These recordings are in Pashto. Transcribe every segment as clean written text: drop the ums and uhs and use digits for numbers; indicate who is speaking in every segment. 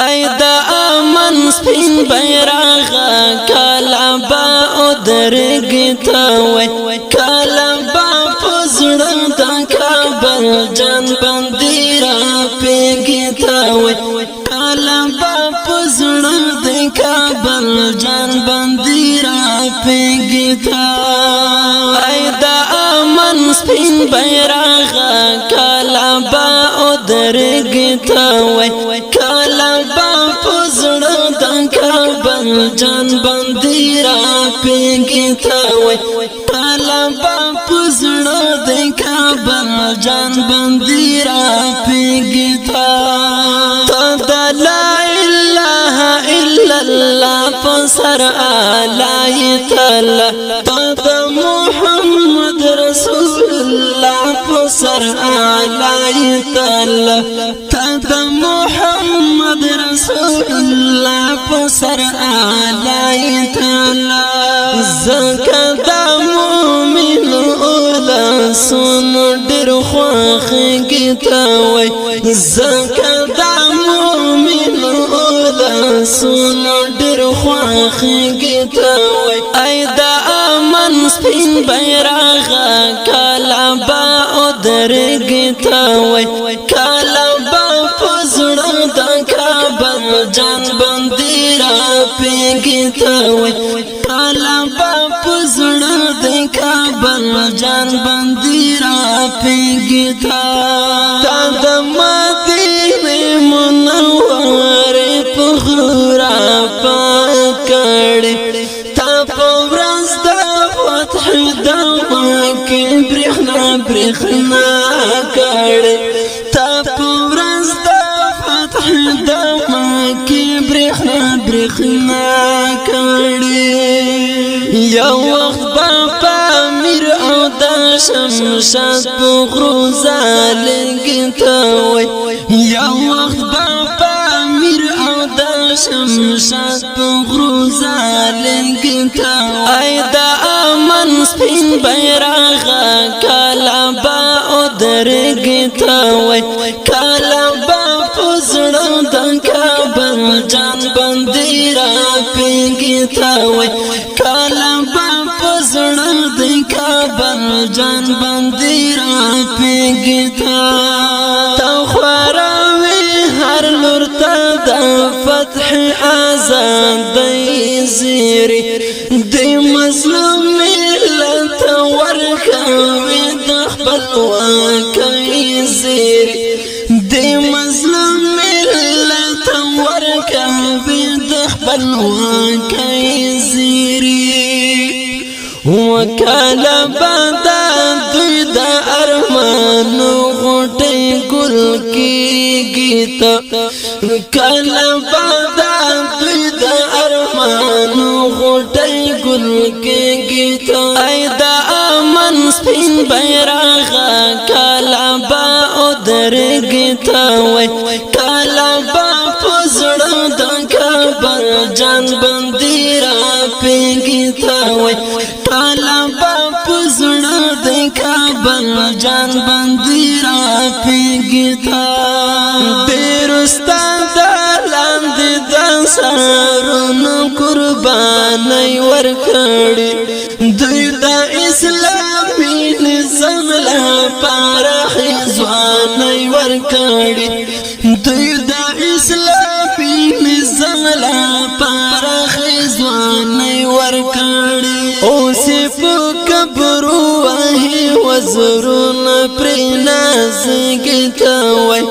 Speaker 1: ای دا امن سپین بیرغ کلا با ودرګی تا وای کلا با پزړه د کابل جان باندې را پیګی تا وای کلا با پزړه د کابل جان باندې را پیګی تا ای دا امن سپین بیرغ کلا با ودرګی تا وای کلا با پزړه د کابل جان باندې را پیګی تا وای کلا با پزړه د کابل جان باندې را پیګی تا لا اله الا الله پسر آلای تعالی محمد رسول الله پسر آلای تعالی محمد رسول الله پسر آلای تعالی زکه د مومن اولا سن ډیر خوخه تا وای زکه د مومن اولا سن ډیر خوخه تا وای ای دا امن سپین بیرغ کلا با ودرګی تا وای کلا با پزړه د کابل جان باندې را پیګی تا وای کلا با پزړه د کابل جان باندې را پیګی تا د مدینه منوره په غرا پکړې تا په ورځ د فتح د مکه برېښنا کړې تا په ورځ د فتح د مکه برېښنا کړې یو وخت په امیر او د شمشاد په غروزه لګی تا وای یو وخت په امیر او د شمشاد په غروزه لګی تا ای دا امن سپین بیرغ کلا با ودرګی تا وای کلا با پزړه د کابل جان باندې را پیګی تا وای کلا با پزړه د کابل جان باندې را پیګی تا خوراوي هر لور ته د فتح آزاد دی زیری د مظلوم ملت ورکوي د خپلواکۍ زیری د مظلوم ملت ورکوي د خپلواکۍ زیری وکاله بادا دوی د ارمانو غټي ګل کېږي ته کله بادا دوی د ارمانو غټي ګل کېږي ته ای دا امن سپین بیرغ کله با ودرګی تا وای کله با پزړه د کابل جان باندې را پیګی تا وای کله با پزړه د کابل جان باندې را پیګی تا ډېر استاد لاندې د سرونو قرباني ورکړي دوی د اسلامي نظام لپاره ځواني ورکړي دوی د اسلامي نظام لپاره ځواني ورکړي اوس په قبر وهي وزرونه پر نازګي تا وای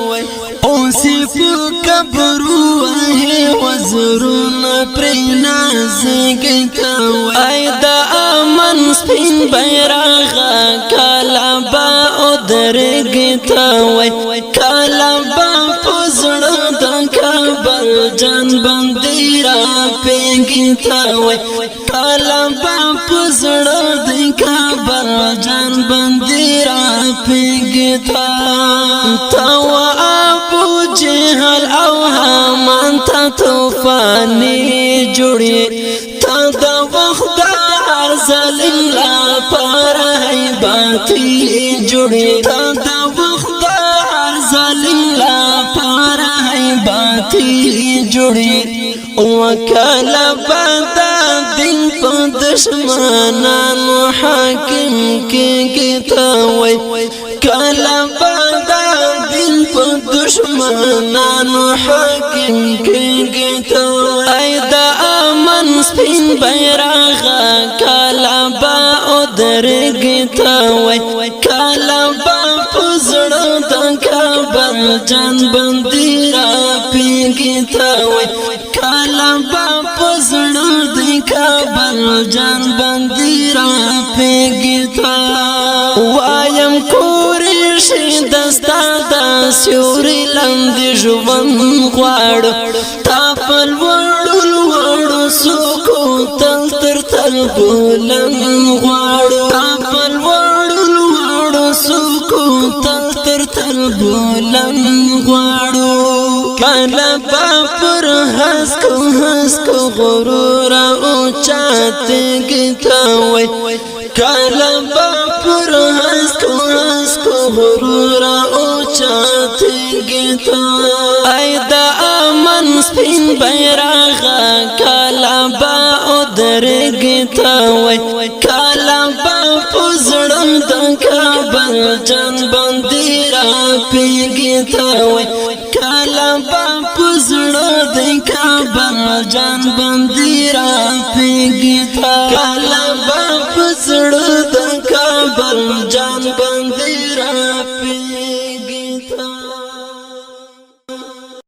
Speaker 1: اوس په قبر وهي وزرونه پر نازګي تا وای ای دا امن سپین بیرغ کلا با ودرګی تا وای کلا با پزړه د کابل جان باندې را پیګی تا وای کلا با پزړه د کابل جان باندې را پیګی تا وا ابو جهل او حمان تا طوفاني جوړي تا د وخت ظالم لا پر هیباتی جوړي تا د وخت ظالم لا پر هیباتی ماتی جوړي وکاله بدا دین په دشمنانو حاکم کېږي تا وای کاله بدا دین په دشمنانو حاکم کېږي تا ای دا امن سپین بیرغ کاله با درګي تا وای کاله با پزړه د کابل جان بندي را پیږي تا وای کاله با پزړه د کابل جان بندي را پیږي تا وایم کورې شي دستا د سیوري لاندې ژوند غواړو تا په لوړو سوکو تل تر تل بلند غواړو تا په لوړو سوکو تل تر تل بلند غواړو کله با پر هسکو غرور او چاتګي تا وای کله با پر هسکو غرور او چاتګي تا ای دا امن سپین بیرغ کله با درګي تا وای کله با پزړه د کابل جان بندي را پیږي تا وای کله با پزړه د کابل جان بندي را پیږي تا کله با پزړه د کابل